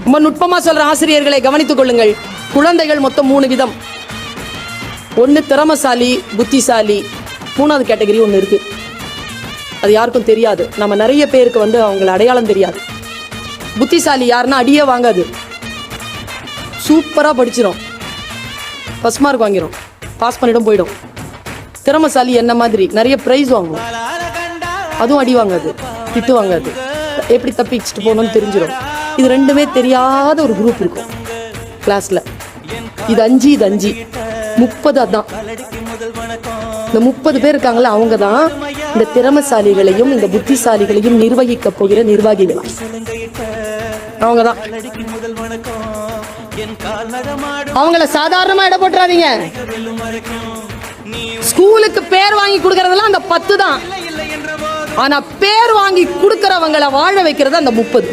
ரொம்ப நுட்பமா சொல்ற ஆசிரியர்களை கவனித்துக் கொள்ளுங்கள். குழந்தைகள் மொத்தம் 3 விதம். ஒன்று திறமசாலி, புத்திசாலி. 3வது கேட்டகரி ஒன்று இருக்கு. அது யாருக்கும் தெரியாது. நம்ம நிறைய பேருக்கு அவங்கள அடையாளம் தெரியாது. புத்திசாலி யாருன்னா அடியே வாங்காது, சூப்பராக படிச்சிடும், ஃபர்ஸ்ட் மார்க் வாங்கிடும், பாஸ் பண்ணிடும், போயிடும். திறமசாலி என்ன மாதிரி நிறைய ப்ரைஸ் வாங்கும், அதுவும் அடி வாங்காது, திட்டு வாங்காது, எப்படி தப்பிச்சுட்டு போகணும்னு தெரிஞ்சிடும். இது ரெண்டுமே தெரியாத ஒரு குரூப் இருக்கும் கிளாஸில். இது 5, இது 5, 30. அதான் இந்த 30 பேர் இருக்காங்களா, அவங்க தான் இந்த திறமசாலிகளையும் இந்த புத்திசாலிகளையும் நிர்வகிக்க போகிற நிர்வாகிகள். அவங்க தான். அவங்கள சாதாரணமா இட போட்டுறாதீங்க. ஸ்கூலுக்கு பேர் வாங்கி கொடுக்கறதெல்லாம் அந்த 10 தான். ஆனா பேர் வாங்கி கொடுக்கறவங்களை வாழ வைக்கிறது அந்த 30.